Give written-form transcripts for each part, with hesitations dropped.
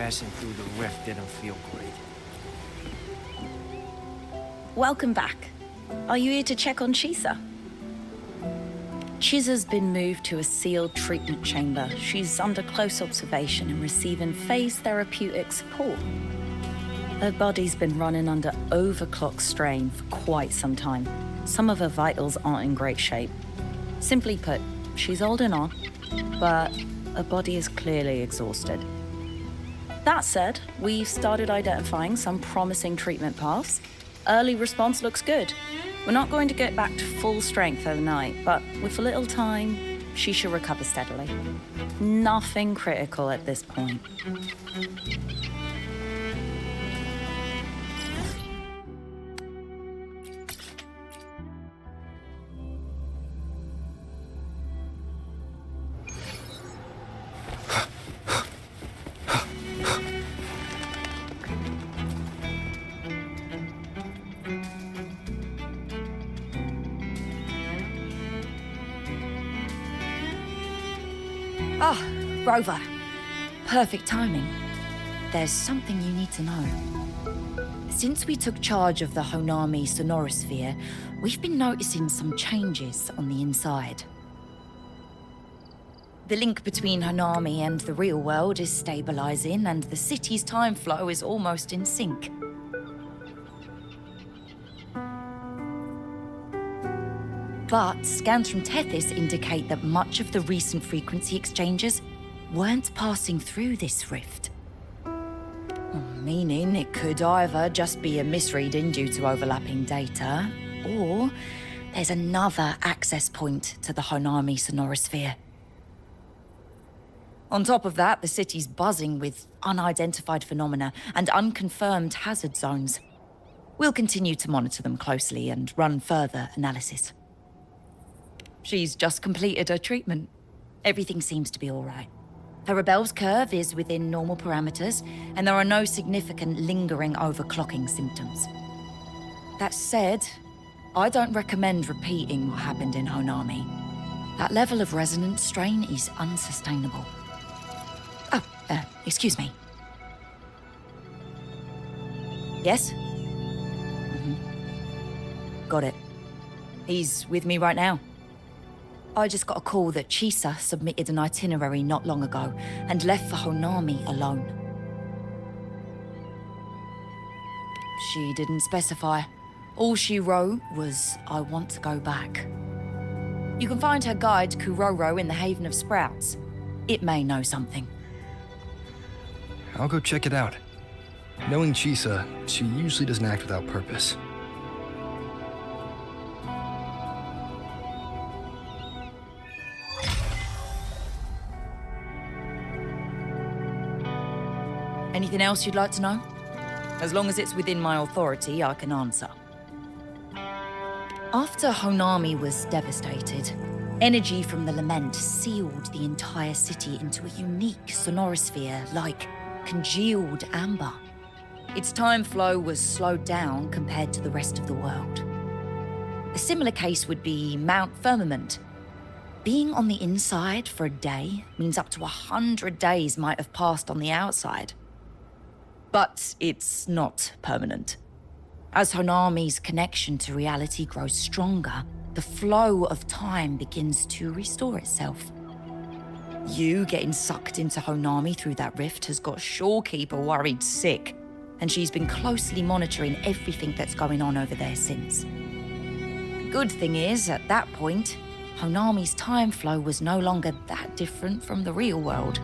passing through the rift didn't feel great. Welcome back. Are you here to check on Chisa? Chisa's been moved to a sealed treatment chamber. She's under close observation and receiving phase therapeutic support. Her body's been running under overclock strain for quite some time. Some of her vitals aren't in great shape. Simply put, she's holding on, but her body is clearly exhausted. That said, we've started identifying some promising treatment paths. Early response looks good. We're not going to get back to full strength overnight, but with a little time, she should recover steadily. Nothing critical at this point. Ah, Rover. Perfect timing. There's something you need to know. Since we took charge of the Honami sonorosphere, we've been noticing some changes on the inside. The link between Honami and the real world is stabilizing, and the city's time flow is almost in sync. But scans from Tethys indicate that much of the recent frequency exchanges weren't passing through this rift. Meaning it could either just be a misreading due to overlapping data, or there's another access point to the Honami sonorosphere. On top of that, the city's buzzing with unidentified phenomena and unconfirmed hazard zones. We'll continue to monitor them closely and run further analysis. She's just completed her treatment. Everything seems to be all right. Her Rebel's curve is within normal parameters, and there are no significant lingering overclocking symptoms. That said, I don't recommend repeating what happened in Honami. That level of resonance strain is unsustainable. Oh, excuse me. Yes? Got it. He's with me right now. I just got a call that Chisa submitted an itinerary not long ago and left for Honami alone. She didn't specify. All she wrote was, "I want to go back." You can find her guide, Kuroro, in the Haven of Sprouts. It may know something. I'll go check it out. Knowing Chisa, she usually doesn't act without purpose. Anything else you'd like to know? As long as it's within my authority, I can answer. After Honami was devastated, energy from the lament sealed the entire city into a unique sonorosphere like congealed amber. Its time flow was slowed down compared to the rest of the world. A similar case would be Mount Firmament. Being on the inside for a day means up to 100 days might have passed on the outside. But it's not permanent. As Honami's connection to reality grows stronger, the flow of time begins to restore itself. You getting sucked into Honami through that rift has got Shorekeeper worried sick, and she's been closely monitoring everything that's going on over there since. Good thing is, at that point, Honami's time flow was no longer that different from the real world.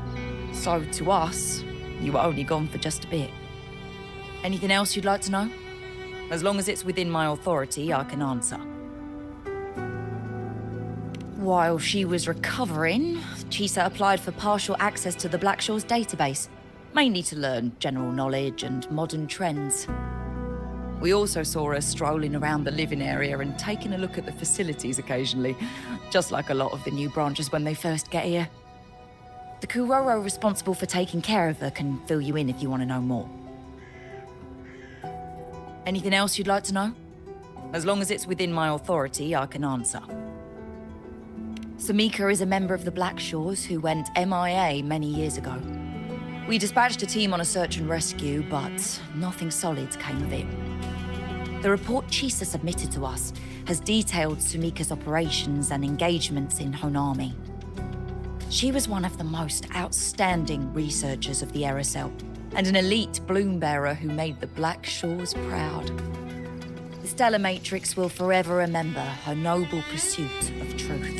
So to us, you were only gone for just a bit. Anything else you'd like to know? As long as it's within my authority, I can answer. While she was recovering, Chisa applied for partial access to the Blackshaws database, mainly to learn general knowledge and modern trends. We also saw her strolling around the living area and taking a look at the facilities occasionally, just like a lot of the new branches when they first get here. The Kuroro responsible for taking care of her can fill you in if you want to know more. Anything else you'd like to know? As long as it's within my authority, I can answer. Samika is a member of the Blackshaws who went MIA many years ago. We dispatched a team on a search and rescue, but nothing solid came of it. The report Chisa submitted to us has detailed Sumika's operations and engagements in Honami. She was one of the most outstanding researchers of the Aerocell, and an elite bloom bearer who made the Black Shores proud. The Stellar Matrix will forever remember her noble pursuit of truth.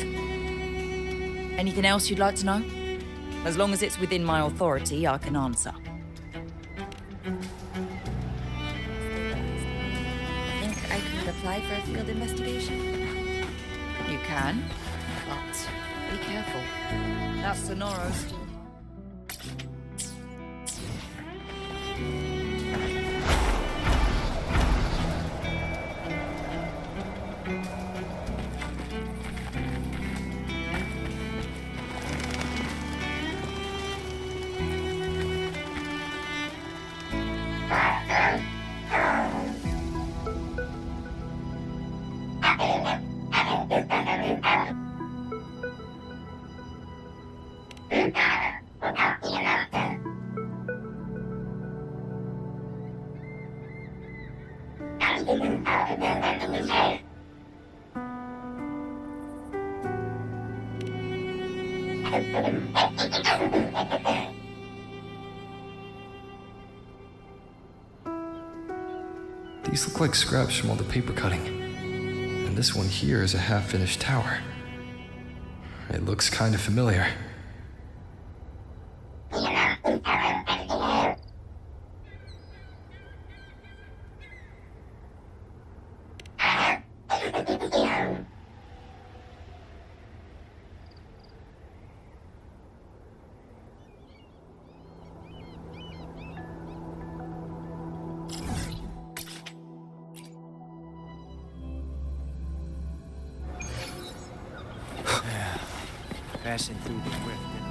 Anything else you'd like to know? As long as it's within my authority, I can answer. I could apply for a field investigation? You can, but be careful. That's Sonoro's. These look like scraps from all the paper cutting. And this one here is a half-finished tower. It looks kind of familiar. Passing through the rift in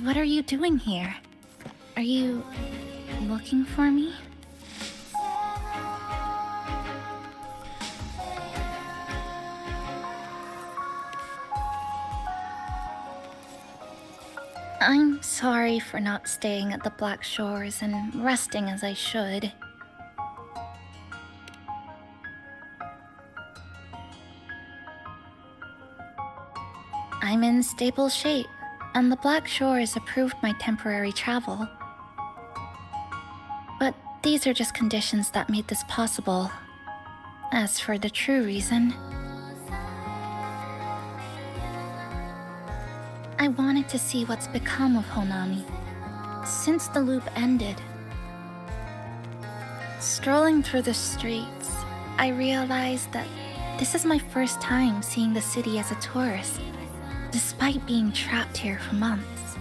What are you doing here? Are you looking for me? I'm sorry for not staying at the Black Shores and resting as I should. I'm in stable shape, and the Black Shores approved my temporary travel. But these are just conditions that made this possible. As for the true reason, I wanted to see what's become of Honami since the loop ended. Strolling through the streets, I realized that this is my first time seeing the city as a tourist, despite being trapped here for months.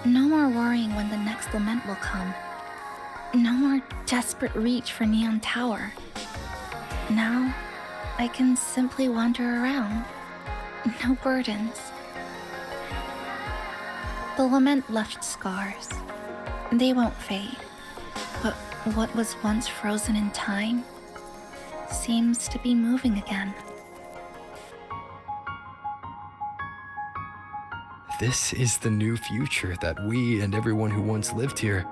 No more worrying when the next lament will come. No more desperate reach for Neon Tower. Now, I can simply wander around. No burdens. The lament left scars. They won't fade. But what was once frozen in time seems to be moving again. This is the new future that we and everyone who once lived here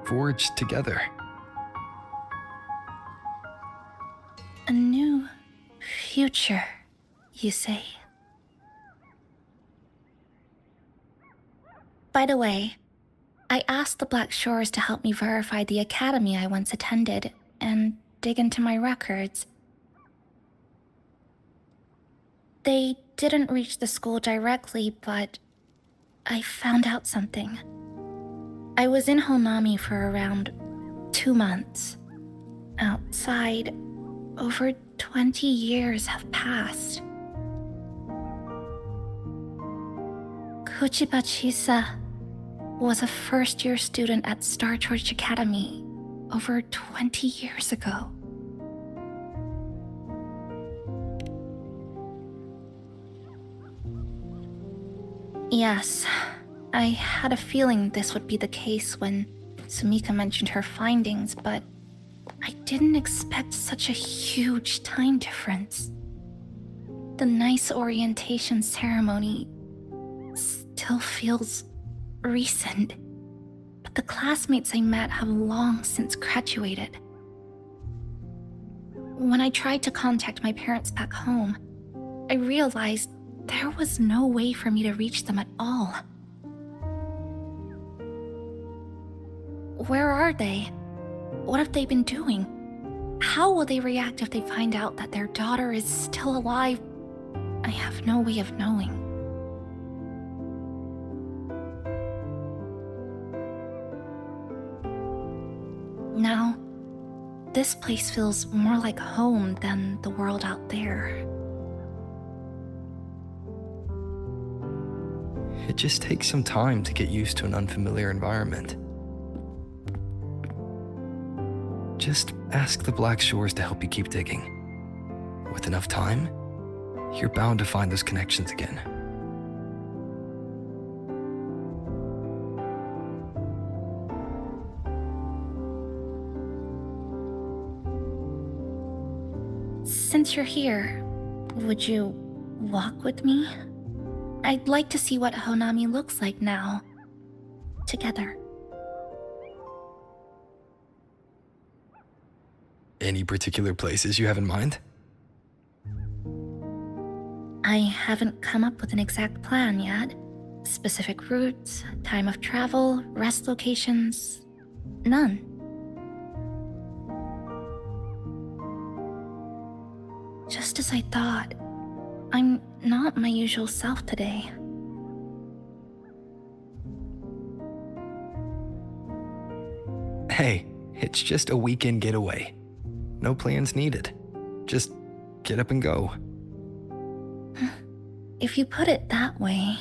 forged together. A new future, you say? By the way, I asked the Black Shores to help me verify the academy I once attended and dig into my records. They didn't reach the school directly, but I found out something. I was in Honami for around 2 months. Outside, over 20 years have passed. Kuchiba Chisa was a first-year student at Star Church Academy over 20 years ago. Yes, I had a feeling this would be the case when Sumika mentioned her findings, but I didn't expect such a huge time difference. The nice orientation ceremony still feels recent, but the classmates I met have long since graduated. When I tried to contact my parents back home, I realized there was no way for me to reach them at all. Where are they? What have they been doing? How will they react if they find out that their daughter is still alive? I have no way of knowing. Now, this place feels more like home than the world out there. It just takes some time to get used to an unfamiliar environment. Just ask the Black Shores to help you keep digging. With enough time, you're bound to find those connections again. Since you're here, would you walk with me? I'd like to see what Honami looks like now. Together. Any particular places you have in mind? I haven't come up with an exact plan yet. Specific routes, time of travel, rest locations, none. Just as I thought, I'm not my usual self today. Hey, it's just a weekend getaway. No plans needed. Just get up and go. If you put it that way.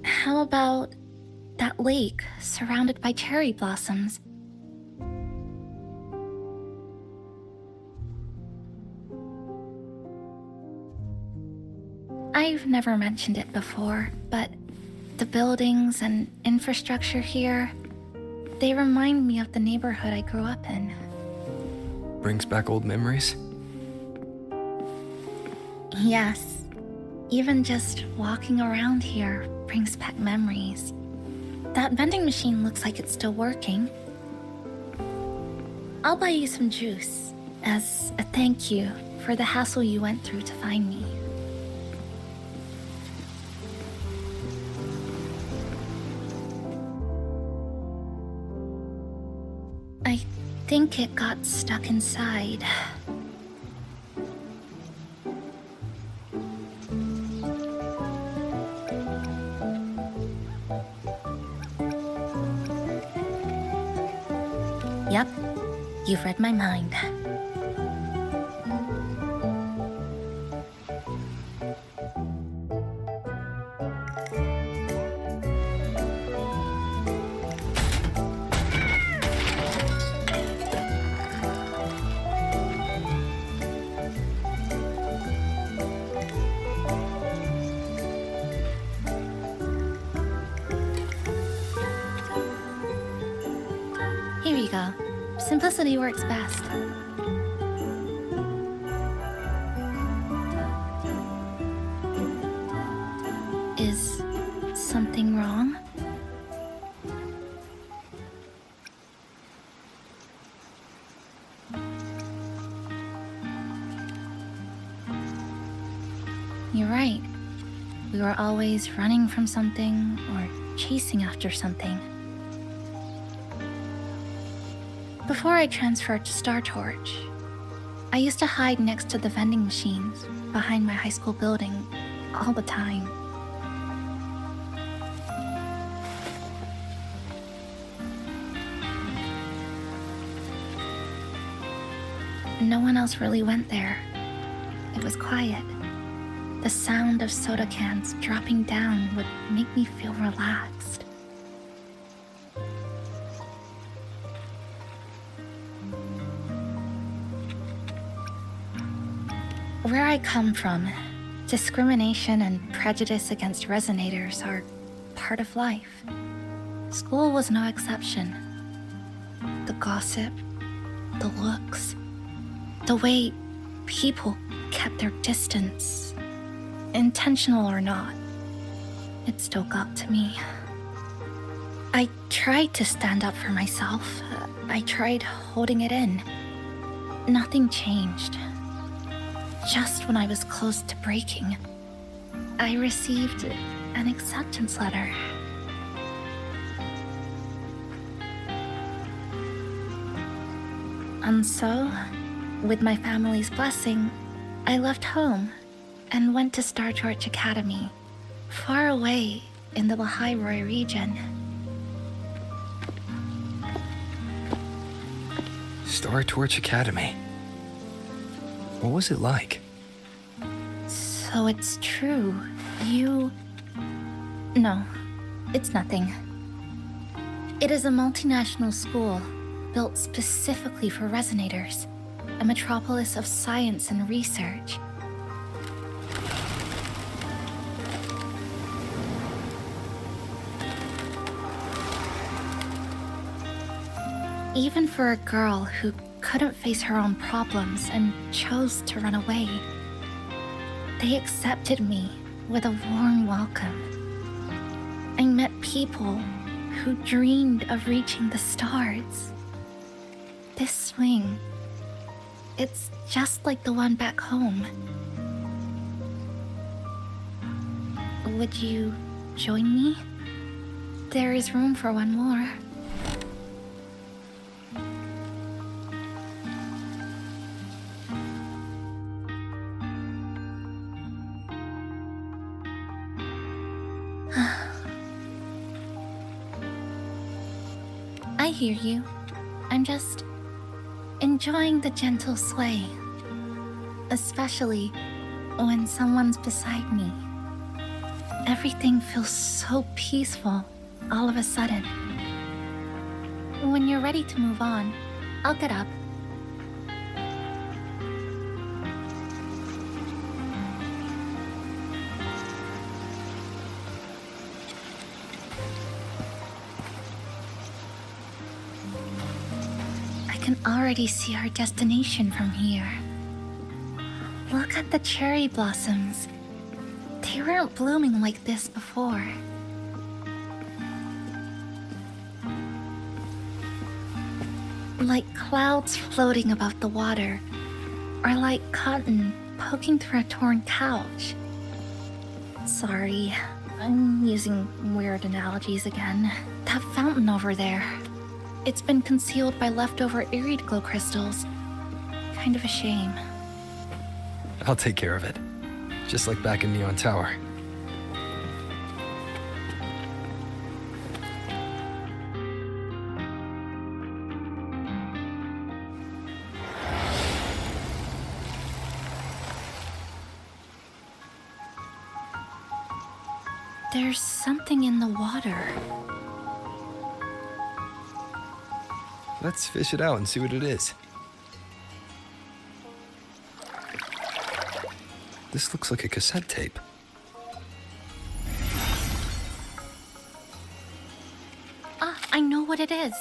How about that lake surrounded by cherry blossoms? I've never mentioned it before, but the buildings and infrastructure here, they remind me of the neighborhood I grew up in. Brings back old memories? Yes. Even just walking around here brings back memories. That vending machine looks like it's still working. I'll buy you some juice as a thank you for the hassle you went through to find me. I think it got stuck inside. Yep, you've read my mind. Here you go. Simplicity works best. Is something wrong? You're right. We were always running from something or chasing after something. Before I transferred to Star Torch, I used to hide next to the vending machines behind my high school building all the time. No one else really went there. It was quiet. The sound of soda cans dropping down would make me feel relaxed. Where I come from, discrimination and prejudice against resonators are part of life. School was no exception. The gossip, the looks, the way people kept their distance, intentional or not, it still got to me. I tried to stand up for myself. I tried holding it in. Nothing changed. Just when I was close to breaking, I received an acceptance letter. And so, with my family's blessing, I left home and went to Star Torch Academy, far away in the Lahai region. Star Torch Academy. What was it like? So it's true. No, it's nothing. It is a multinational school built specifically for resonators, a metropolis of science and research. Even for a girl who couldn't face her own problems and chose to run away, they accepted me with a warm welcome. I met people who dreamed of reaching the stars. This swing, it's just like the one back home. Would you join me? There is room for one more. I hear you. I'm just enjoying the gentle sway, especially when someone's beside me. Everything feels so peaceful all of a sudden. When you're ready to move on, I'll get up. I can already see our destination from here. Look at the cherry blossoms. They weren't blooming like this before. Like clouds floating above the water, or like cotton poking through a torn couch. Sorry, I'm using weird analogies again. That fountain over there, it's been concealed by leftover irid glow crystals. Kind of a shame. I'll take care of it. Just like back in Neon Tower. There's something in the water. Let's fish it out and see what it is. This looks like a cassette tape. I know what it is.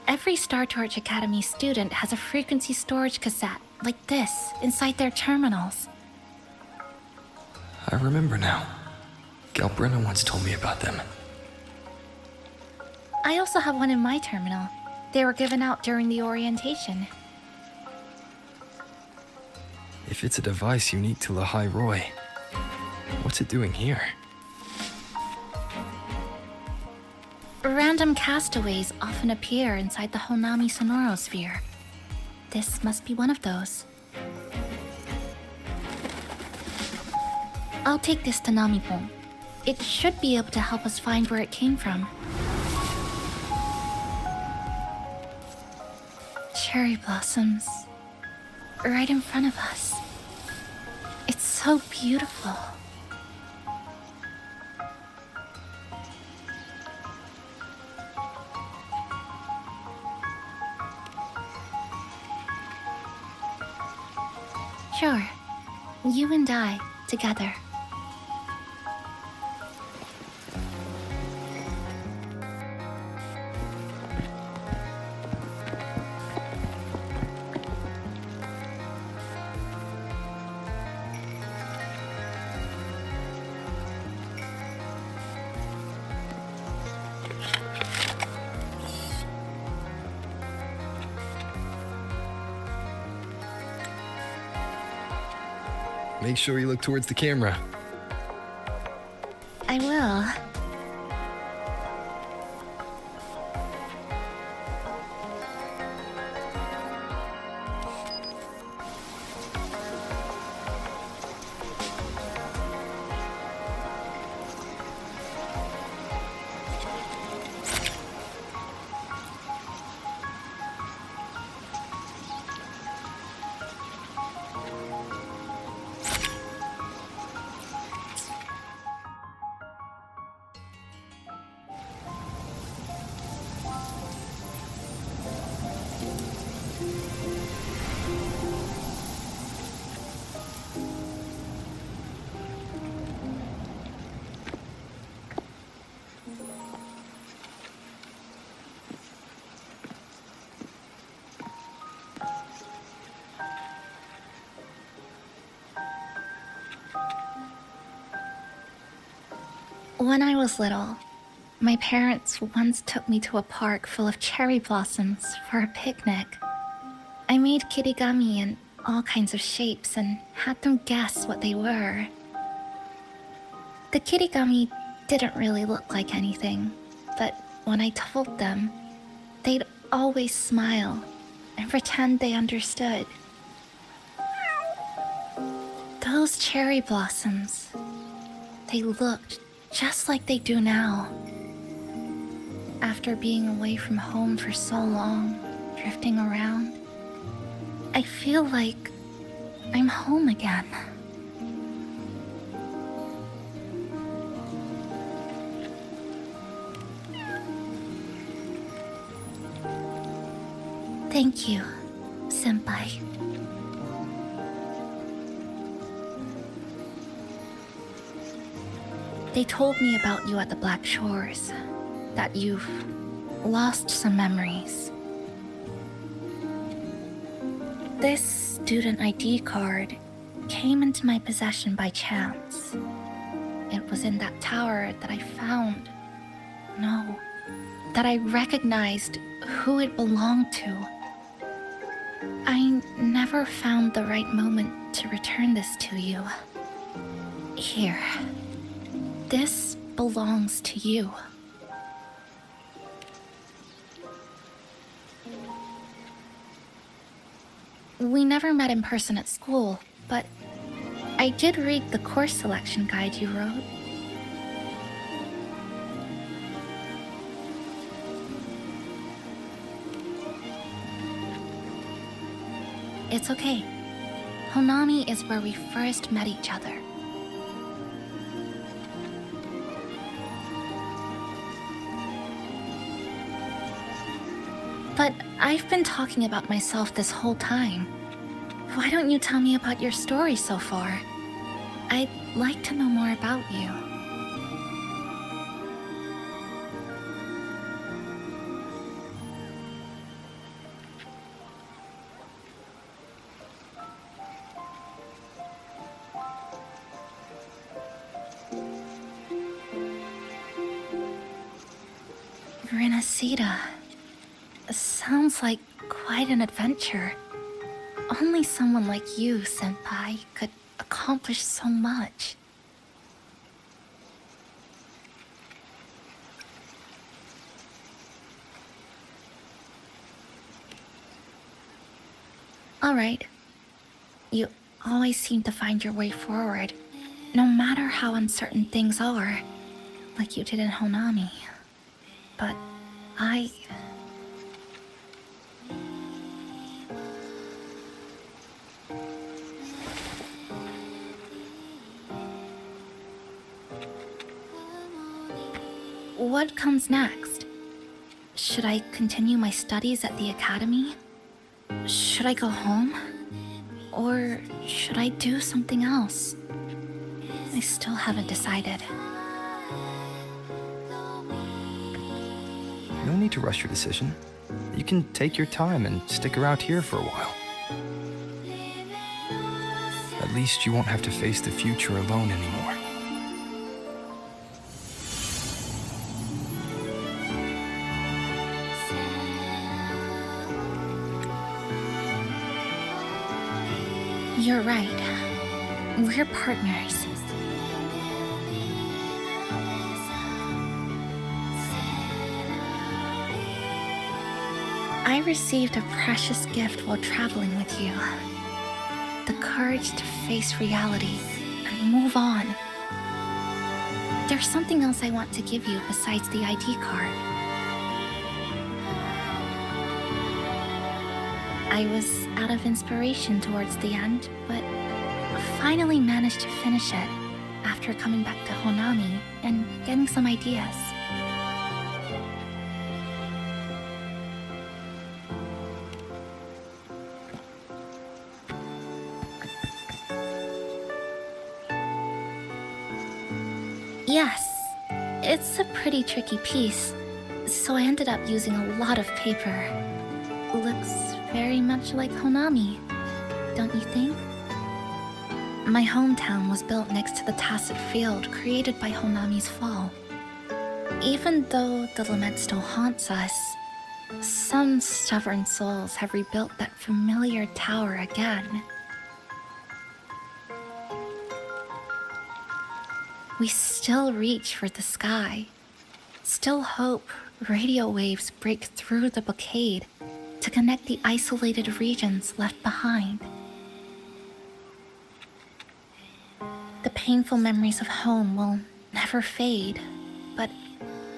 Every Star Torch Academy student has a frequency storage cassette like this inside their terminals. I remember now. Galbrenna once told me about them. I also have one in my terminal. They were given out during the orientation. If it's a device unique to Lahai Roy, what's it doing here? Random castaways often appear inside the Honami sonorosphere. This must be one of those. I'll take this to Namipon. It should be able to help us find where it came from. Cherry blossoms. Right in front of us. It's so beautiful. Sure. You and I, together. Make sure you look towards the camera. I will. When I was little, my parents once took me to a park full of cherry blossoms for a picnic. I made kirigami in all kinds of shapes and had them guess what they were. The kirigami didn't really look like anything, but when I told them, they'd always smile and pretend they understood. Those cherry blossoms, they looked just like they do now. After being away from home for so long, drifting around, I feel like I'm home again. Thank you, Senpai. They told me about you at the Black Shores, that you've lost some memories. This student ID card came into my possession by chance. It was in that tower that I found. No, that I recognized who it belonged to. I never found the right moment to return this to you. Here. This belongs to you. We never met in person at school, but I did read the course selection guide you wrote. It's okay. Honami is where we first met each other. But I've been talking about myself this whole time. Why don't you tell me about your story so far? I'd like to know more about you. Renacida. Sounds like quite an adventure. Only someone like you, Senpai, could accomplish so much. Alright. You always seem to find your way forward, no matter how uncertain things are, like you did in Honami. But I... What comes next? Should I continue my studies at the academy? Should I go home? Or should I do something else? I still haven't decided. No need to rush your decision. You can take your time and stick around here for a while. At least you won't have to face the future alone anymore. You're right. We're partners. I received a precious gift while traveling with you. The courage to face reality and move on. There's something else I want to give you besides the ID card. I was out of inspiration towards the end, but finally managed to finish it after coming back to Honami and getting some ideas. Yes, it's a pretty tricky piece, so I ended up using a lot of paper. Looks very much like Honami, don't you think? My hometown was built next to the tacit field created by Honami's fall. Even though the lament still haunts us, some stubborn souls have rebuilt that familiar tower again. We still reach for the sky, still hope radio waves break through the blockade to connect the isolated regions left behind. The painful memories of home will never fade, but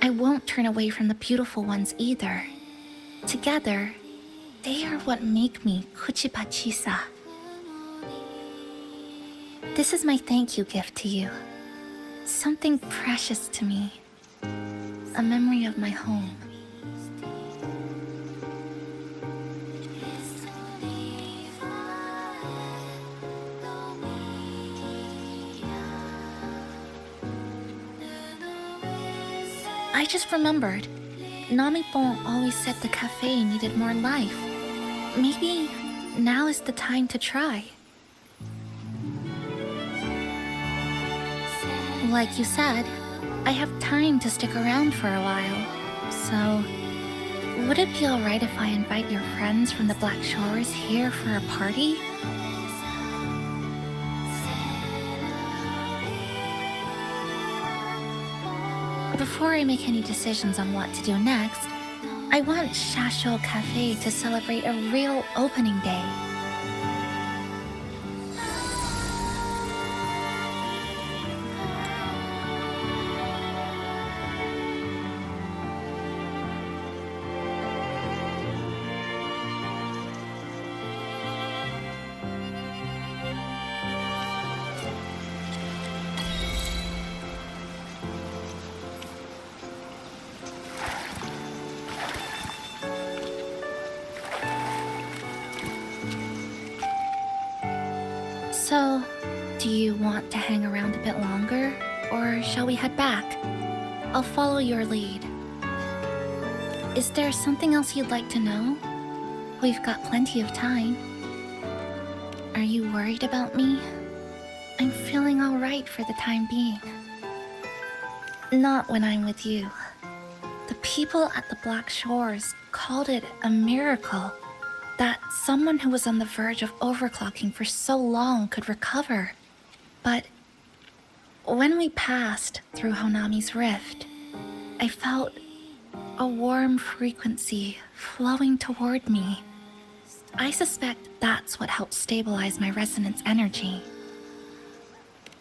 I won't turn away from the beautiful ones either. Together, they are what make me Kuchipachisa. This is my thank you gift to you. Something precious to me. A memory of my home. I just remembered. Namipon always said the cafe needed more life. Maybe now is the time to try. Like you said, I have time to stick around for a while. So, would it be alright if I invite your friends from the Black Shores here for a party? Before I make any decisions on what to do next, I want Shasho Cafe to celebrate a real opening day. So, do you want to hang around a bit longer, or shall we head back? I'll follow your lead. Is there something else you'd like to know? We've got plenty of time. Are you worried about me? I'm feeling alright for the time being. Not when I'm with you. The people at the Black Shores called it a miracle that someone who was on the verge of overclocking for so long could recover. But when we passed through Honami's rift, I felt a warm frequency flowing toward me. I suspect that's what helped stabilize my resonance energy.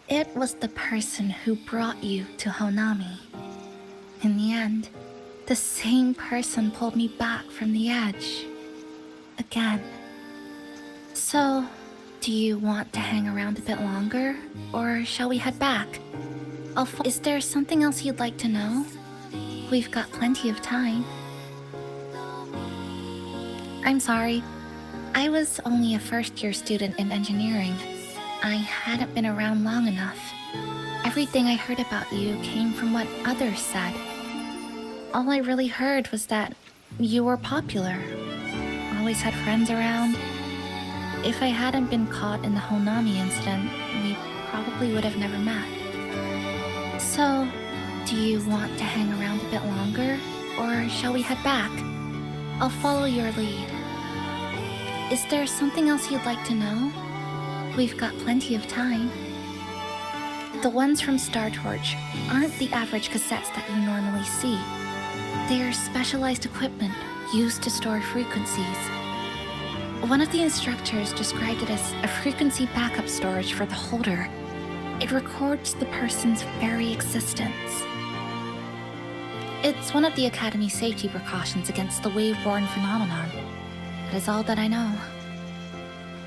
It was the person who brought you to Honami. In the end, the same person pulled me back from the edge. Again. So, do you want to hang around a bit longer, or shall we head back? Is there something else you'd like to know? We've got plenty of time. I'm sorry. I was only a first-year student in engineering. I hadn't been around long enough. Everything I heard about you came from what others said. All I really heard was that you were popular. Always had friends around. If I hadn't been caught in the Honami incident, we probably would have never met. So, do you want to hang around a bit longer, or shall we head back? I'll follow your lead. Is there something else you'd like to know? We've got plenty of time. The ones from Star Torch aren't the average cassettes that you normally see. They are specialized equipment used to store frequencies. One of the instructors described it as a frequency backup storage for the holder. It records the person's very existence. It's one of the Academy's safety precautions against the wave-borne phenomenon. That is all that I know.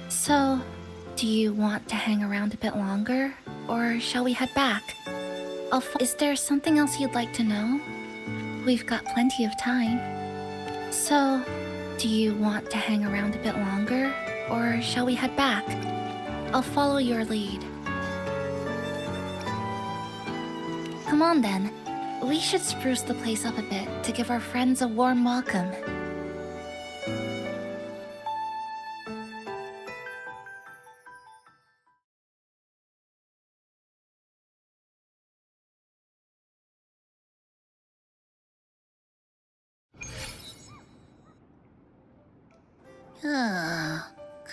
So, do you want to hang around a bit longer, or shall we head back? Is there something else you'd like to know? We've got plenty of time. So, do you want to hang around a bit longer, or shall we head back? I'll follow your lead. Come on then. We should spruce the place up a bit to give our friends a warm welcome.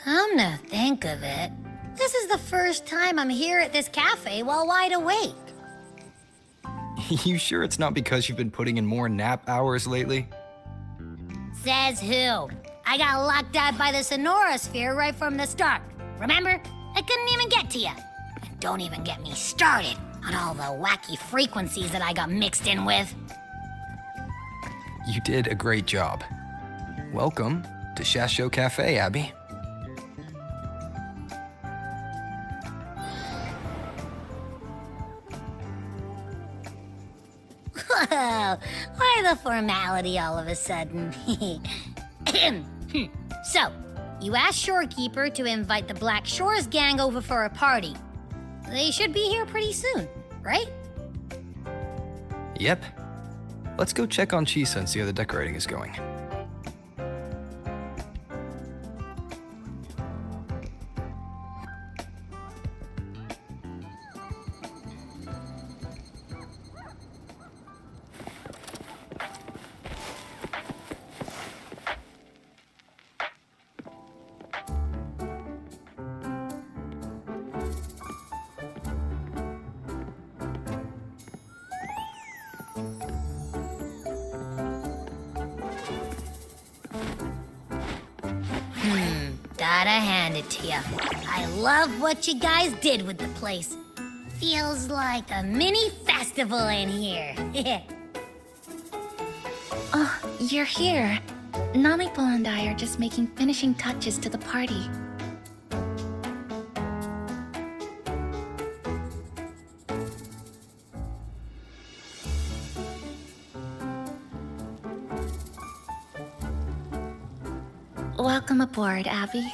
Come to think of it, this is the first time I'm here at this cafe while wide awake. You sure it's not because you've been putting in more nap hours lately? Says who? I got locked out by the Sonorosphere right from the start. Remember? I couldn't even get to you. And don't even get me started on all the wacky frequencies that I got mixed in with. You did a great job. Welcome to Shasho Cafe, Abby. Whoa, why the formality all of a sudden? So, you asked Shorekeeper to invite the Black Shores gang over for a party. They should be here pretty soon, right? Yep. Let's go check on Chisa and see how the decorating is going. Gotta hand it to you. I love what you guys did with the place. Feels like a mini festival in here. Oh, you're here. Namipo and I are just making finishing touches to the party. Welcome aboard, Abby.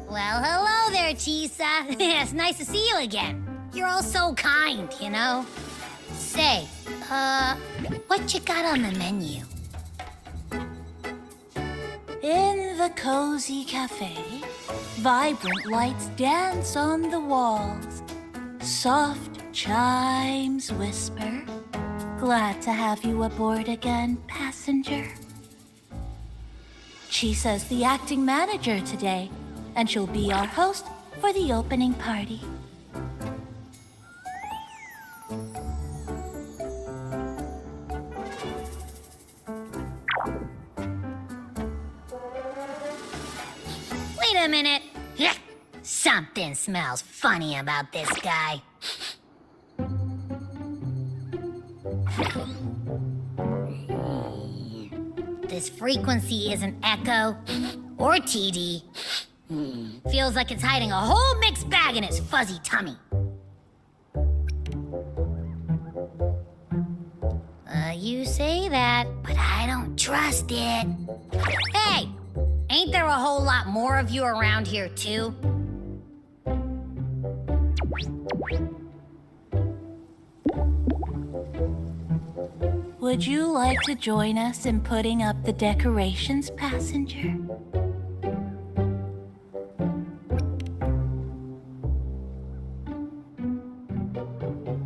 Well, hello there, Chisa. It's nice to see you again. You're all so kind, you know? Say, what you got on the menu? In the cozy cafe, vibrant lights dance on the walls. Soft chimes whisper, Glad to have you aboard again, passenger. Chisa's the acting manager today, and she'll be our host for the opening party. Wait a minute. Something smells funny about this guy. This frequency isn't echo or TD. Feels like it's hiding a whole mixed bag in its fuzzy tummy. You say that, but I don't trust it. Hey, ain't there a whole lot more of you around here too? Would you like to join us in putting up the decorations, passenger?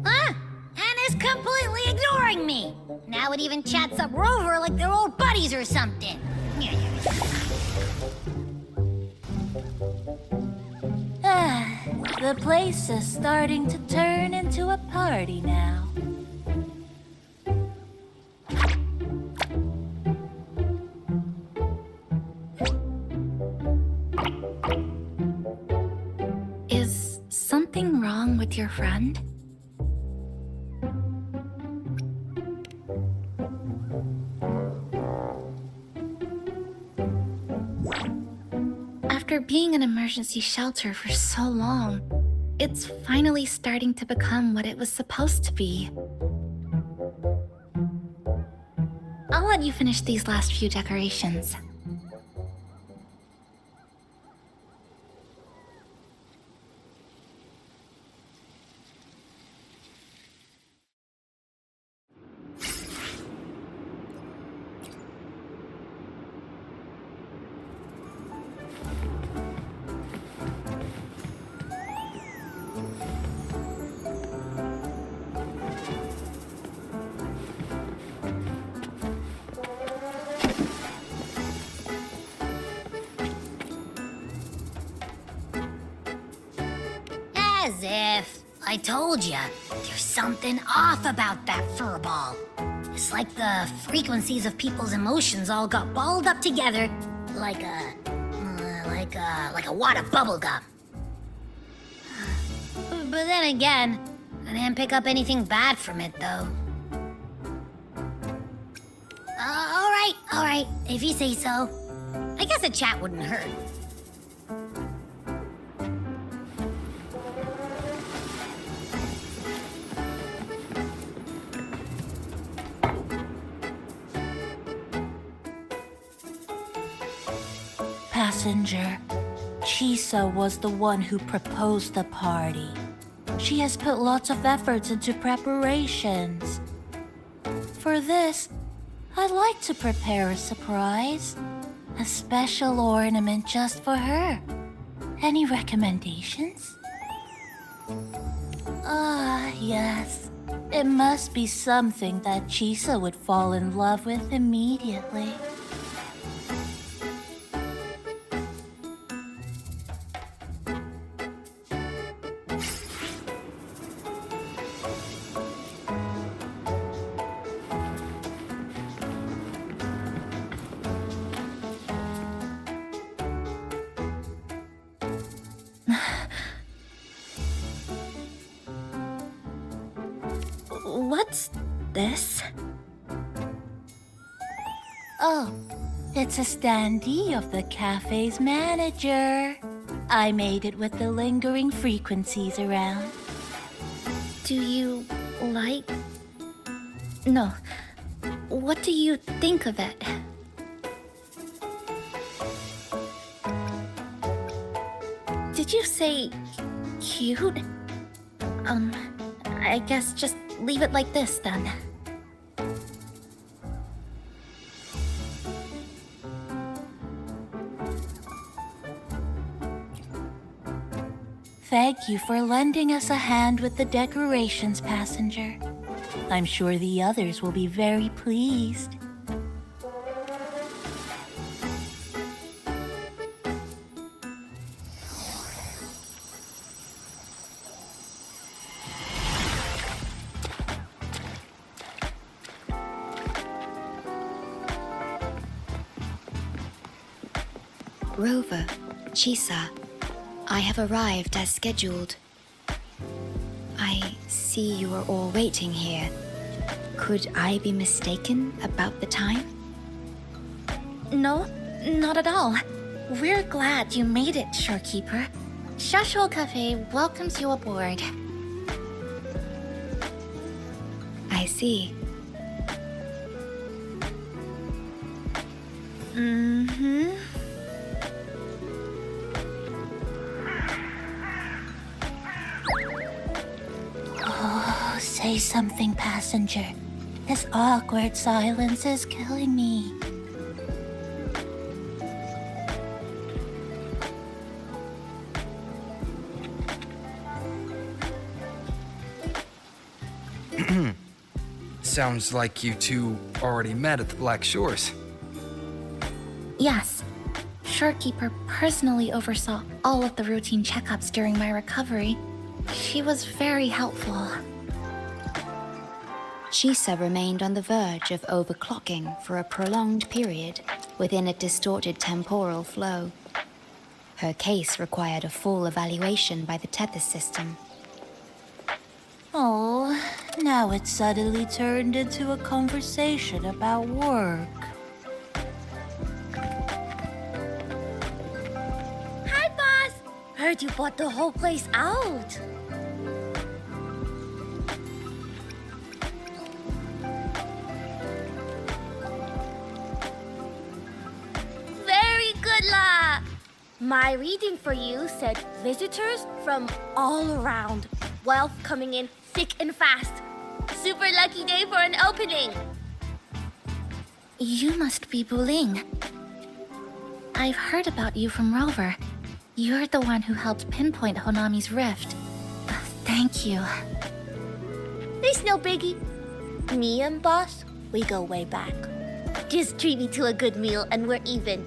Anna's completely ignoring me. Now it even chats up Rover like they're old buddies or something. The place is starting to turn into a party now. Is something wrong with your friend? After being an emergency shelter for so long, it's finally starting to become what it was supposed to be. I'll let you finish these last few decorations. As if. I told ya, there's something off about that furball. It's like the frequencies of people's emotions all got balled up together like a wad of bubblegum. But then again, I didn't pick up anything bad from it, though. All right, if you say so. I guess a chat wouldn't hurt. Passenger, Chisa was the one who proposed the party. She has put lots of efforts into preparations. For this, I'd like to prepare a surprise. A special ornament just for her. Any recommendations? Yes. It must be something that Chisa would fall in love with immediately. What's this? Oh, it's a standee of the cafe's manager. I made it with the lingering frequencies around. Do you like... No. What do you think of it? Did you say cute? I guess just leave it like this then. Thank you for lending us a hand with the decorations, passenger. I'm sure the others will be very pleased. Rover, Chisa, I have arrived as scheduled. I see you are all waiting here. Could I be mistaken about the time? No, not at all. We're glad you made it, Shorekeeper. Shashol Cafe welcomes you aboard. I see. Mm-hmm. Oh, say something, passenger. This awkward silence is killing me. Sounds like you two already met at the Black Shores. Yes. Shorekeeper personally oversaw all of the routine checkups during my recovery. She was very helpful. Chisa remained on the verge of overclocking for a prolonged period within a distorted temporal flow. Her case required a full evaluation by the Tethys system. Oh, now it's suddenly turned into a conversation about work. Hi, boss! Heard you bought the whole place out. Very good, La! My reading for you said visitors from all around. Wealth coming in thick and fast. Super lucky day for an opening. You must be Buling. I've heard about you from Rover. You're the one who helped pinpoint Honami's rift. Thank you. There's no biggie. Me and boss, we go way back. Just treat me to a good meal and we're even.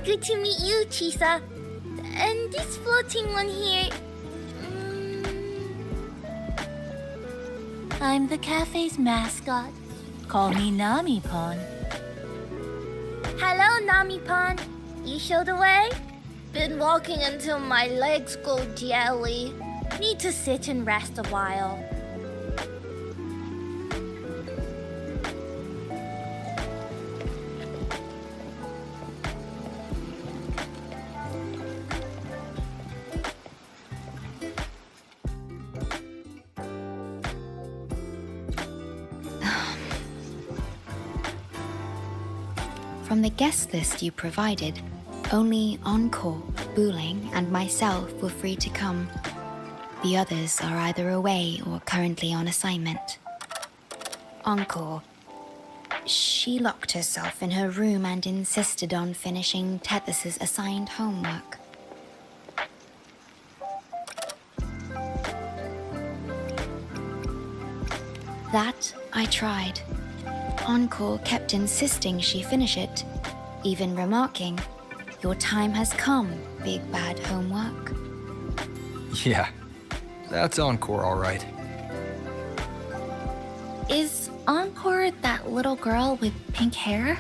Good to meet you, Chisa. And this floating one here. I'm the cafe's mascot. Call me Nami-pon. Hello, Nami-pon. You show the way? Been walking until my legs go jelly. Need to sit and rest a while. From the guest list you provided, only Encore, Buling, and myself were free to come. The others are either away or currently on assignment. Encore. She locked herself in her room and insisted on finishing Tethys's assigned homework. That I tried. Encore kept insisting she finish it, even remarking, "Your time has come, big bad homework." Yeah, that's Encore, all right. Is Encore that little girl with pink hair?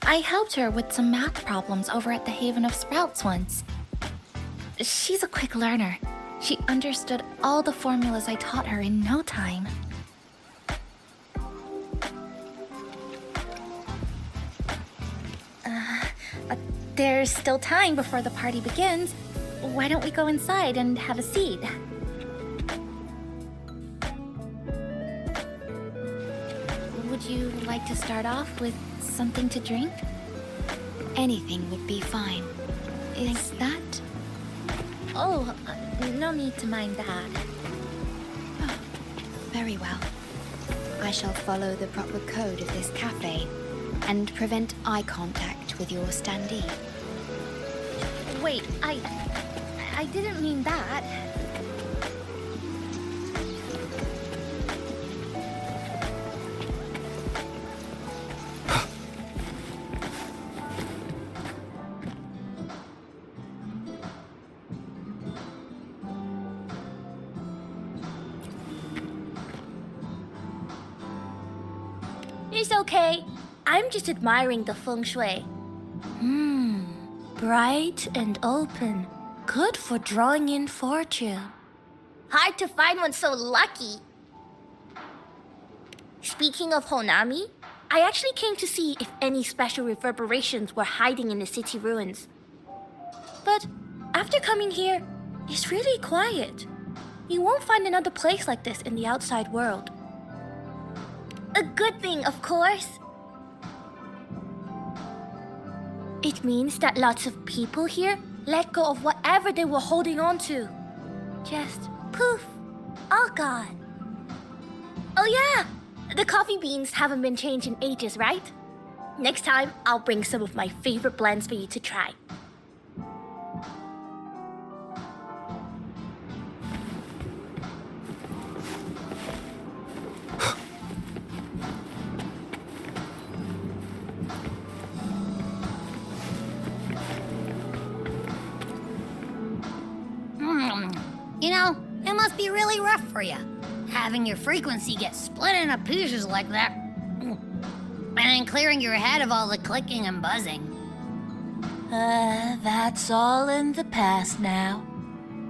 I helped her with some math problems over at the Haven of Sprouts once. She's a quick learner. She understood all the formulas I taught her in no time. There's still time before the party begins. Why don't we go inside and have a seat? Would you like to start off with something to drink? Anything would be fine. Is that? Oh, no need to mind that. Oh, very well. I shall follow the proper code of this cafe and prevent eye contact with your standee. Wait, I didn't mean that. It's okay. I'm just admiring the feng shui. Bright and open. Good for drawing in fortune. Hard to find one so lucky. Speaking of Honami, I actually came to see if any special reverberations were hiding in the city ruins. But after coming here, it's really quiet. You won't find another place like this in the outside world. A good thing, of course. It means that lots of people here let go of whatever they were holding on to. Just poof, all gone. Oh yeah, the coffee beans haven't been changed in ages, right? Next time, I'll bring some of my favorite blends for you to try. You know, it must be really rough for you, having your frequency get split into pieces like that. And then clearing your head of all the clicking and buzzing. That's all in the past now.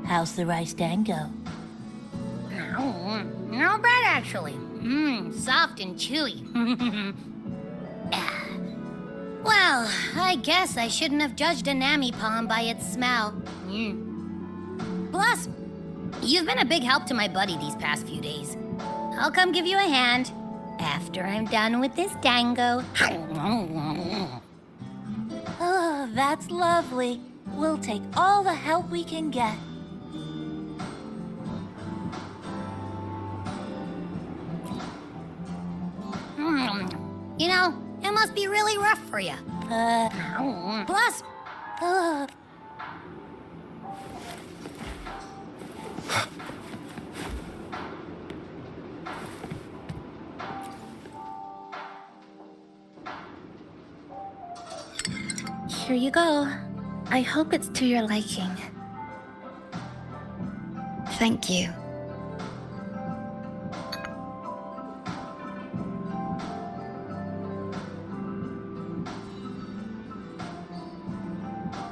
How's the rice dango? Not bad, actually. Soft and chewy. Well, I guess I shouldn't have judged a Nami palm by its smell. Plus, you've been a big help to my buddy these past few days. I'll come give you a hand after I'm done with this dango. Oh, that's lovely. We'll take all the help we can get. You know, it must be really rough for you. Plus, Here you go. I hope it's to your liking. Thank you.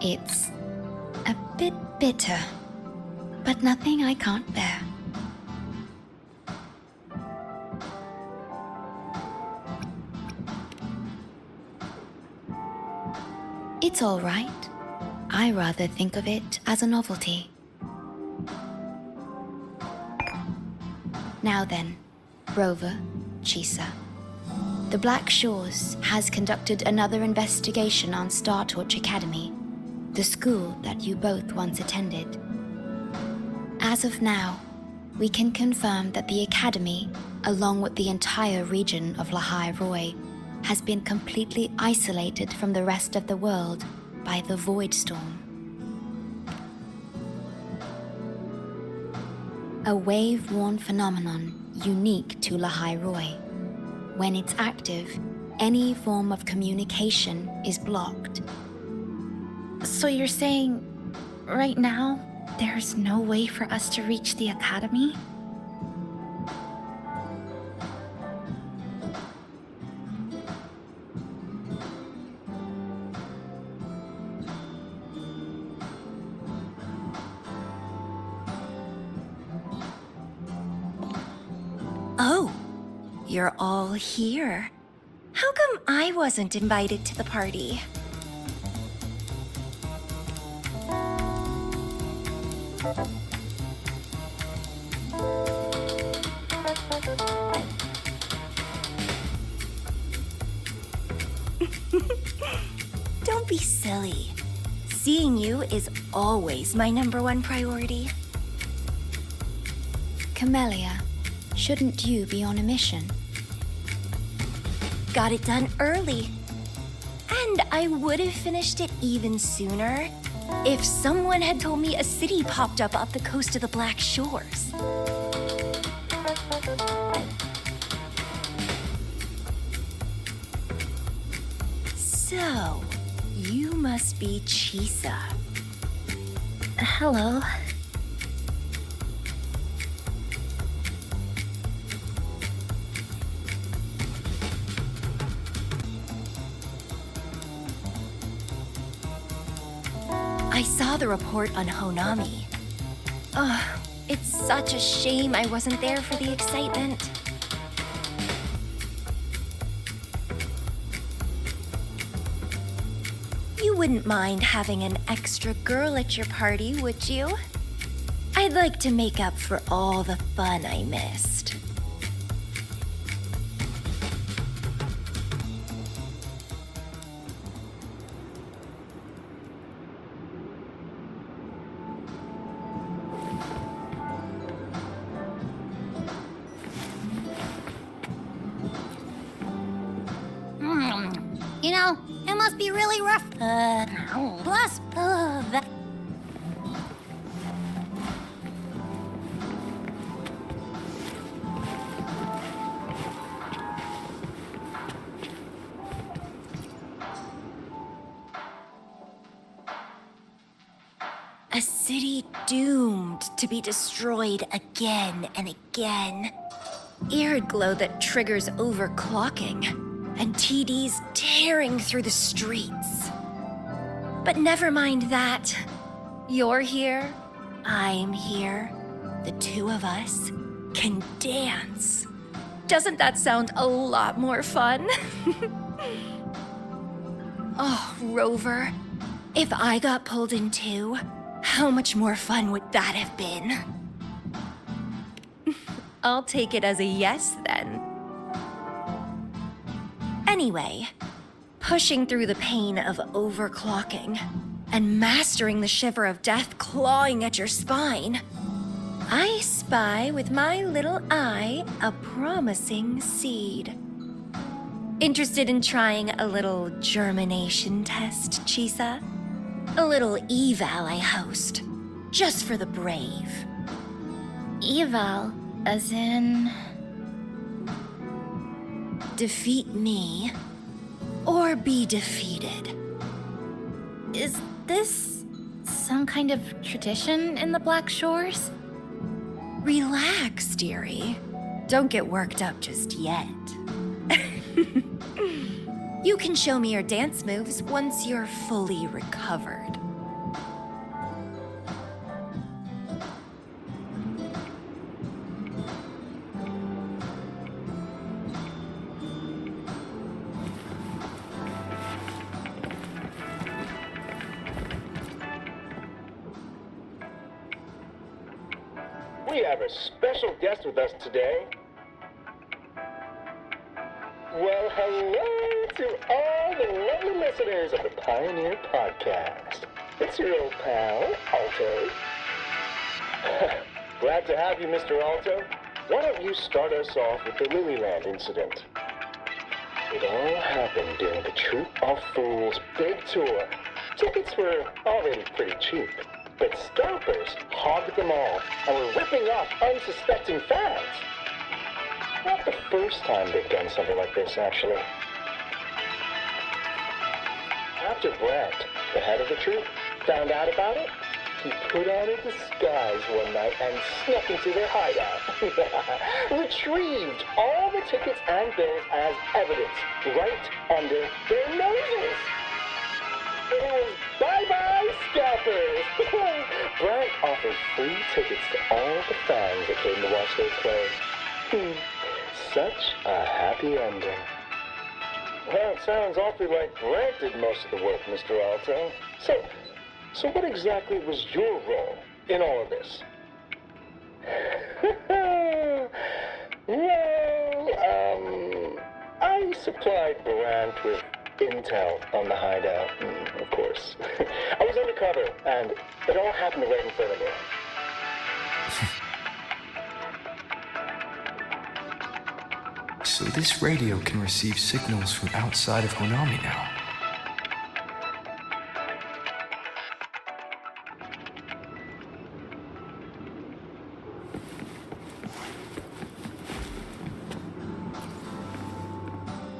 It's a bit bitter, but nothing I can't bear. It's all right. I rather think of it as a novelty. Now then, Rover, Chisa. The Black Shores has conducted another investigation on Startorch Academy, the school that you both once attended. As of now, we can confirm that the Academy, along with the entire region of Lahai Roi, has been completely isolated from the rest of the world by the Void Storm. A wave-worn phenomenon unique to Lahai Roi. When it's active, any form of communication is blocked. So you're saying, right now, there's no way for us to reach the Academy? Oh, you're all here. How come I wasn't invited to the party? Don't be silly. Seeing you is always my #1 priority. Camellia, shouldn't you be on a mission? Got it done early. And I would have finished it even sooner if someone had told me a city popped up off the coast of the Black Shores. So, you must be Chisa. Hello. I saw the report on Honami. Ugh, it's such a shame I wasn't there for the excitement. You wouldn't mind having an extra girl at your party, would you? I'd like to make up for all the fun I missed. You know, it must be really rough. Plus, that. A city doomed to be destroyed again and again. Arid glow that triggers overclocking, and TDs tearing through the streets. But never mind that. You're here, I'm here. The two of us can dance. Doesn't that sound a lot more fun? Oh, Rover, if I got pulled in too, how much more fun would that have been? I'll take it as a yes then. Anyway, pushing through the pain of overclocking and mastering the shiver of death clawing at your spine, I spy with my little eye a promising seed. Interested in trying a little germination test, Chisa? A little eval I host, just for the brave. Eval, as in. Defeat me, or be defeated. Is this some kind of tradition in the Black Shores? Relax, dearie. Don't get worked up just yet. You can show me your dance moves once you're fully recovered. We have a special guest with us today. Well, hello to all the lovely listeners of the Pioneer Podcast. It's your old pal, Alto. Glad to have you, Mr. Alto. Why don't you start us off with the Lilyland incident? It all happened during the Troop of Fools big tour. Tickets were already pretty cheap, but scalpers hogged them all and were ripping off unsuspecting fans. Not the first time they've done something like this, actually. After Brent, the head of the troop, found out about it, he put on a disguise one night and snuck into their hideout. Retrieved all the tickets and bills as evidence right under their noses. It was bye-bye scalpers. Brent offered free tickets to all the fans that came to watch those plays. Such a happy ending. Well, it sounds awfully like Brent did most of the work, Mr. Alto. So what exactly was your role in all of this? Well, I supplied Brant with intel on the hideout, of course. I was undercover, and it all happened right in front of me. So this radio can receive signals from outside of Honami now.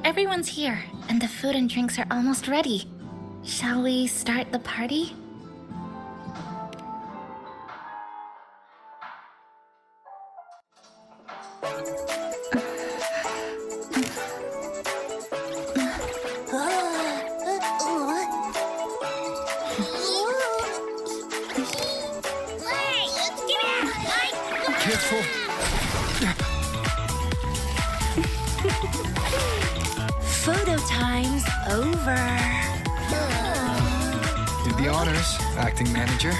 Everyone's here, and the food and drinks are almost ready. Shall we start the party? Photo time's over. Do the honors, acting manager.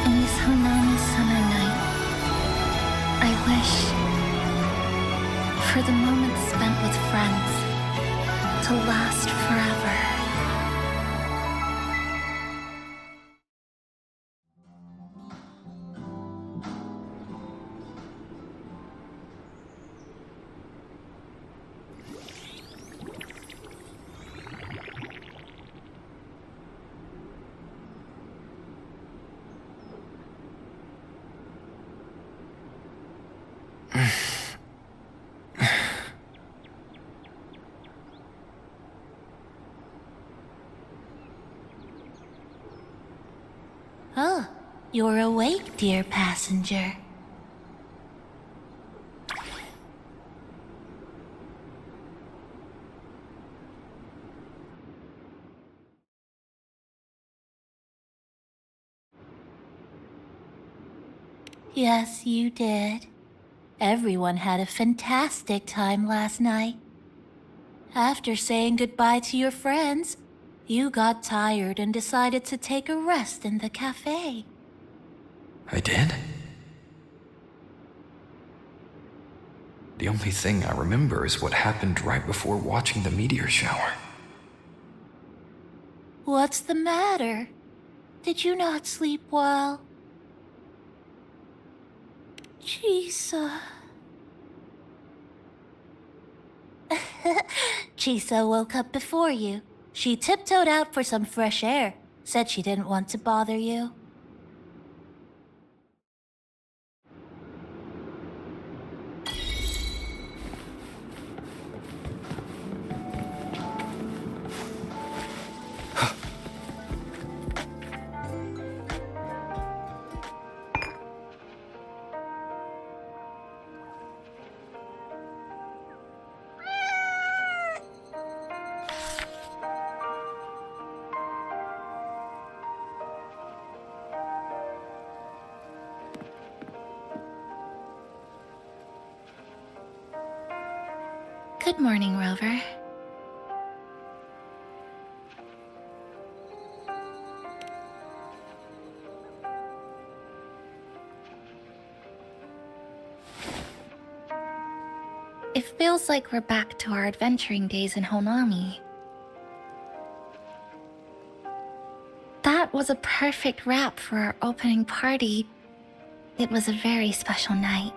In this Honami summer night, I wish for the moments spent with friends to last forever. Oh, you're awake, dear passenger. Yes, you did. Everyone had a fantastic time last night. After saying goodbye to your friends, you got tired and decided to take a rest in the cafe. I did? The only thing I remember is what happened right before watching the meteor shower. What's the matter? Did you not sleep well? Chisa. Chisa woke up before you. She tiptoed out for some fresh air, said she didn't want to bother you. Good morning, Rover. It feels like we're back to our adventuring days in Honami. That was a perfect wrap for our opening party. It was a very special night.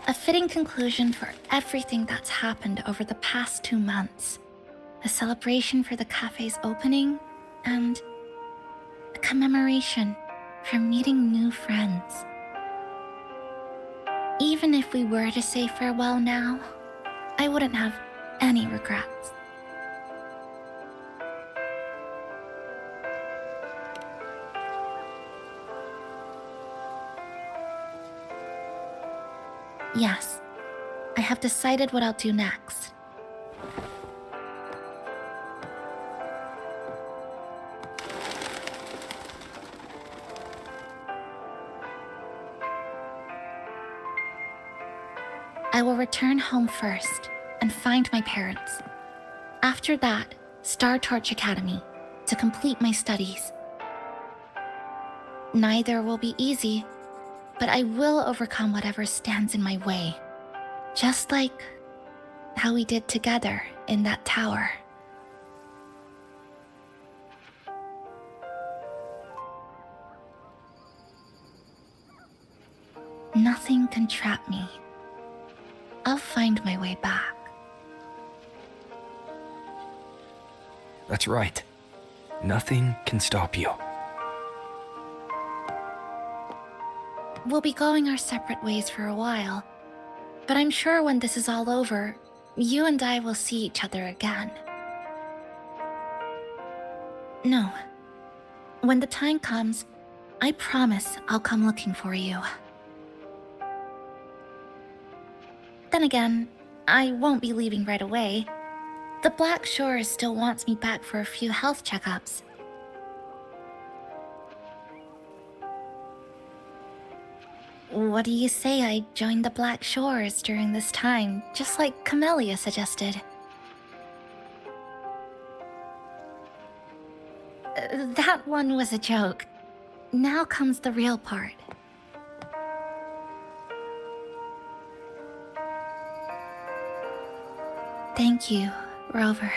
A fitting conclusion for everything that's happened over the past 2 months. A celebration for the cafe's opening, and a commemoration for meeting new friends. Even if we were to say farewell now, I wouldn't have any regrets. Yes, I have decided what I'll do next. I will return home first and find my parents. After that, Star Torch Academy, to complete my studies. Neither will be easy, but I will overcome whatever stands in my way. Just like how we did together in that tower. Nothing can trap me. I'll find my way back. That's right. Nothing can stop you. We'll be going our separate ways for a while, but I'm sure when this is all over, you and I will see each other again. No. When the time comes, I promise I'll come looking for you. Then again, I won't be leaving right away. The Black Shore still wants me back for a few health checkups. What do you say I join the Black Shores during this time, just like Camellia suggested? That one was a joke. Now comes the real part. Thank you, Rover.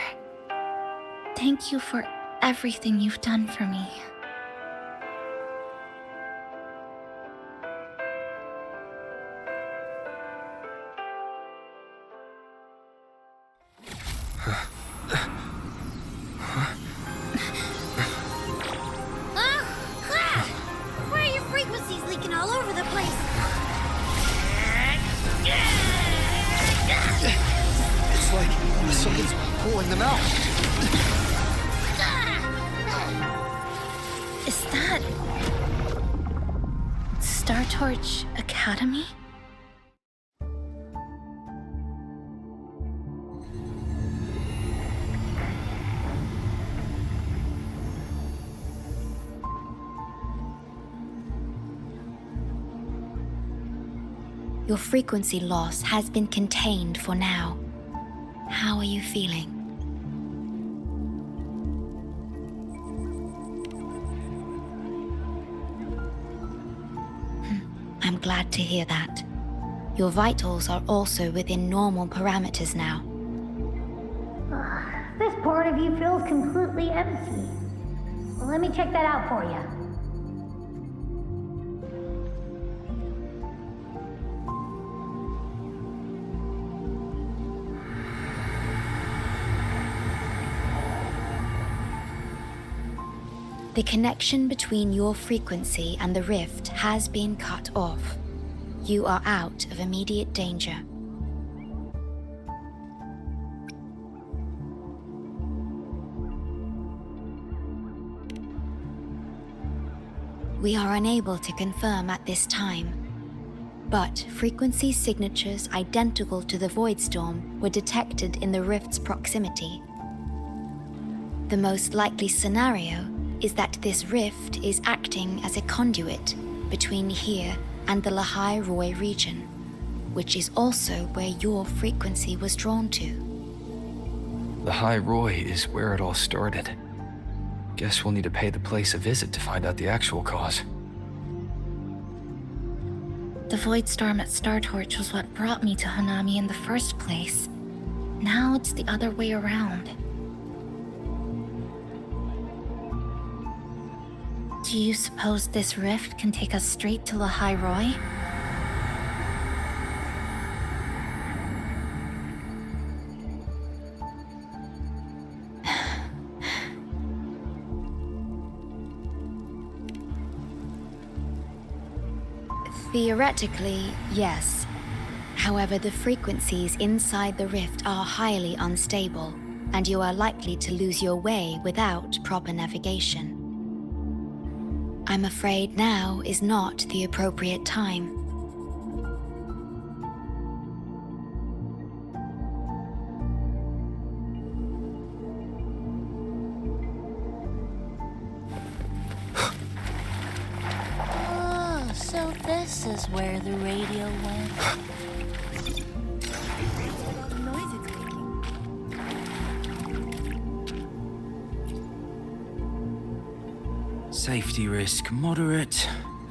Thank you for everything you've done for me. Why are your frequencies leaking all over the place? It's like something's pulling them out. Is that... Star Torch Academy? Your frequency loss has been contained for now. How are you feeling? I'm glad to hear that. Your vitals are also within normal parameters now. This part of you feels completely empty. Well, let me check that out for you. The connection between your frequency and the rift has been cut off. You are out of immediate danger. We are unable to confirm at this time, but frequency signatures identical to the void storm were detected in the rift's proximity. The most likely scenario is that this rift is acting as a conduit between here and the Lahai Roi region, which is also where your frequency was drawn to. The High Roy is where it all started. Guess we'll need to pay the place a visit to find out the actual cause. The void storm at Star Torch was what brought me to Hanami in the first place. Now it's the other way around. Do you suppose this rift can take us straight to Lahai Roi? Theoretically, yes. However, the frequencies inside the rift are highly unstable, and you are likely to lose your way without proper navigation. I'm afraid now is not the appropriate time. Oh, so this is where the radio went. Safety risk moderate.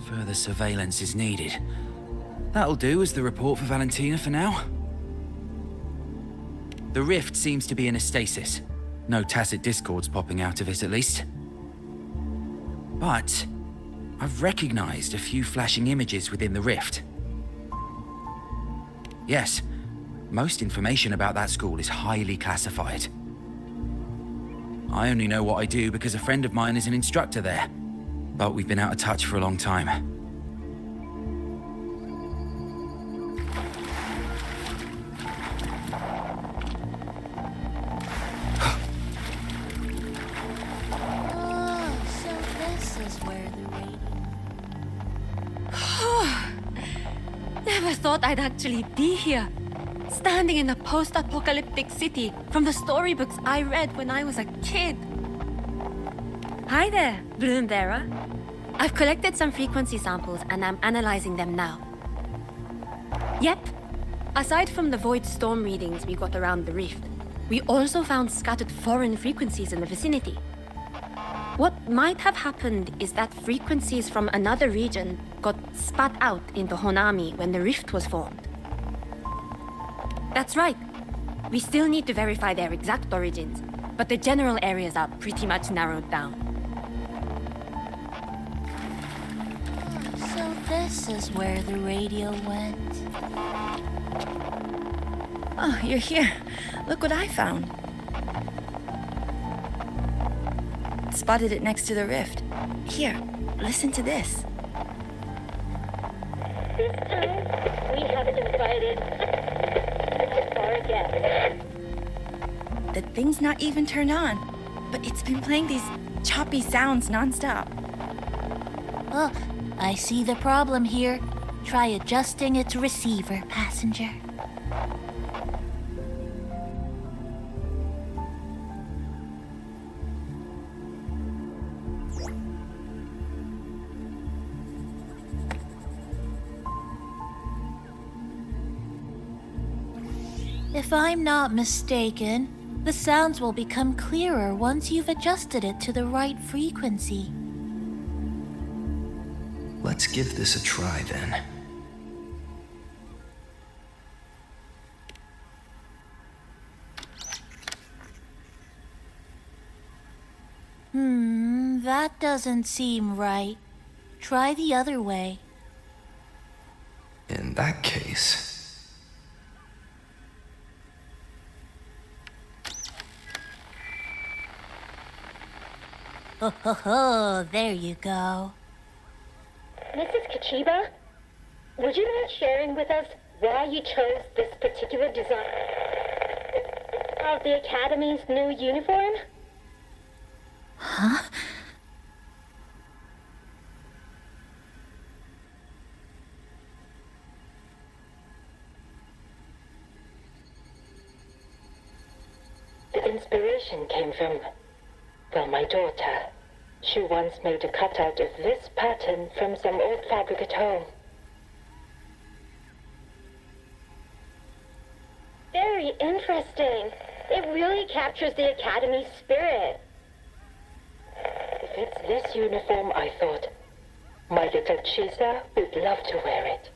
Further surveillance is needed. That'll do as the report for Valentina for now. The rift seems to be in a stasis. No tacit discords popping out of it, at least. But I've recognized a few flashing images within the rift. Yes, most information about that school is highly classified. I only know what I do because a friend of mine is an instructor there, but we've been out of touch for a long time. Oh, so this is where the radio... Never thought I'd actually be here. Standing in a post-apocalyptic city from the storybooks I read when I was a kid. Hi there, Bloombearer. I've collected some frequency samples and I'm analyzing them now. Yep. Aside from the void storm readings we got around the rift, we also found scattered foreign frequencies in the vicinity. What might have happened is that frequencies from another region got spat out into Honami when the rift was formed. That's right. We still need to verify their exact origins, but the general areas are pretty much narrowed down. So this is where the radio went. Oh, you're here. Look what I found. Spotted it next to the rift. Here, listen to this. This time, we haven't invited our guests. The thing's not even turned on, but it's been playing these choppy sounds nonstop. Oh, I see the problem here. Try adjusting its receiver, passenger. If I'm not mistaken, the sounds will become clearer once you've adjusted it to the right frequency. Let's give this a try then. That doesn't seem right. Try the other way. In that case... Oh, there you go. Mrs. Kachiba, would you mind sharing with us why you chose this particular design of the Academy's new uniform? Huh? The inspiration came from, well, my daughter. She once made a cutout of this pattern from some old fabric at home. Very interesting. It really captures the Academy's spirit. If it's this uniform, I thought, my little Chisa would love to wear it.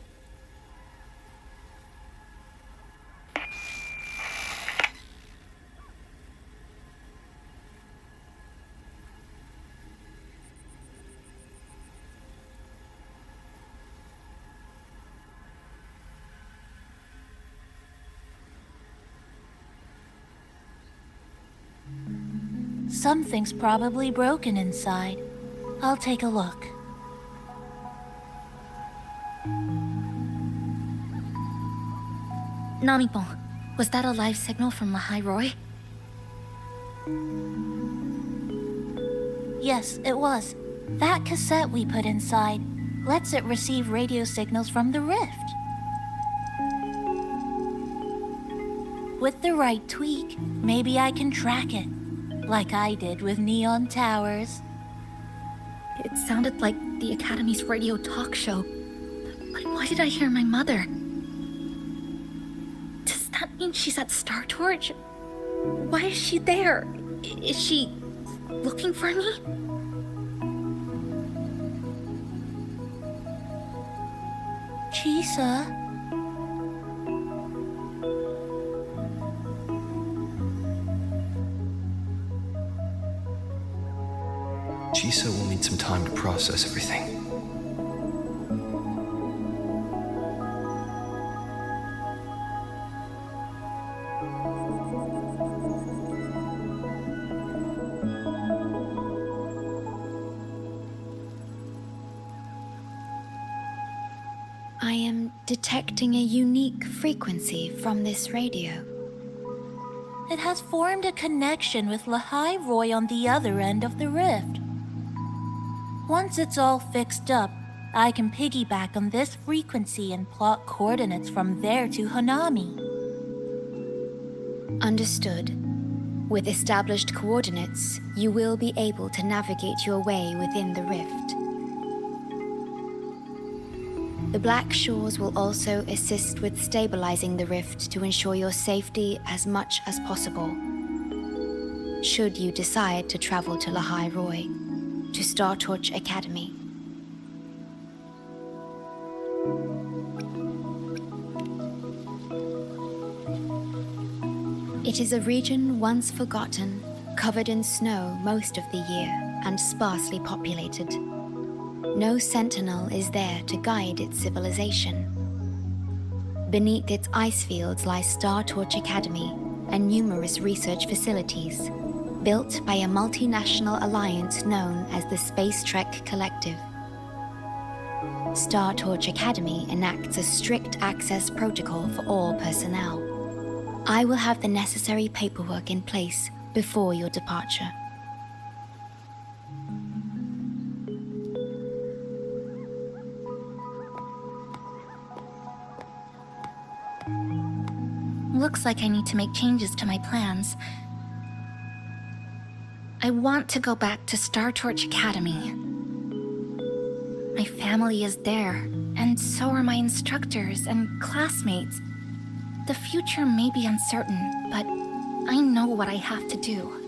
Something's probably broken inside. I'll take a look. Namipon, was that a live signal from Lahai Roy? Yes, it was. That cassette we put inside lets it receive radio signals from the rift. With the right tweak, maybe I can track it. Like I did with Neon Towers. It sounded like the Academy's radio talk show. But why did I hear my mother? Does that mean she's at Star Torch? Why is she there? Is she looking for me? Chisa? Chisa will need some time to process everything. I am detecting a unique frequency from this radio. It has formed a connection with Lahai Roy on the other end of the rift. Once it's all fixed up, I can piggyback on this frequency and plot coordinates from there to Hanami. Understood. With established coordinates, you will be able to navigate your way within the rift. The Black Shores will also assist with stabilizing the rift to ensure your safety as much as possible. Should you decide to travel to Lahai Roy, to Startorch Academy. It is a region once forgotten, covered in snow most of the year, and sparsely populated. No sentinel is there to guide its civilization. Beneath its ice fields lies Startorch Academy and numerous research facilities, built by a multinational alliance known as the Space Trek Collective. Startorch Academy enacts a strict access protocol for all personnel. I will have the necessary paperwork in place before your departure. Looks like I need to make changes to my plans. I want to go back to Startorch Academy. My family is there, and so are my instructors and classmates. The future may be uncertain, but I know what I have to do.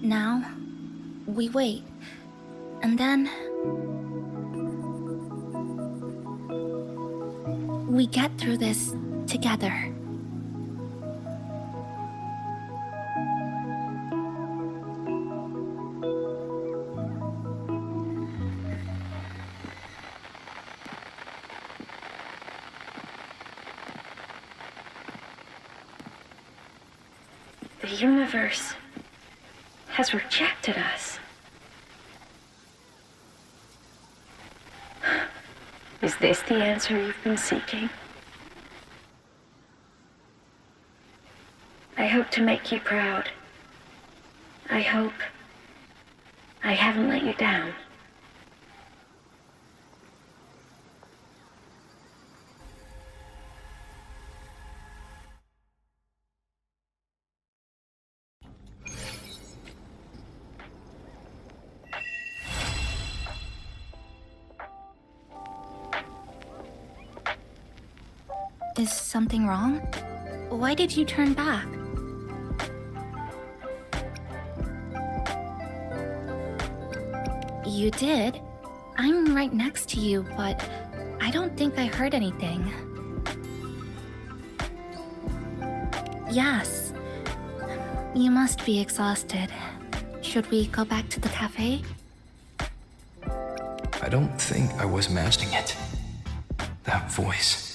Now, we wait, and then we get through this together. The universe has rejected us. Is this the answer you've been seeking? I hope to make you proud. I hope I haven't let you down. Is something wrong? Why did you turn back? You did. I'm right next to you, but I don't think I heard anything. Yes. You must be exhausted. Should we go back to the cafe? I don't think I was imagining it. That voice.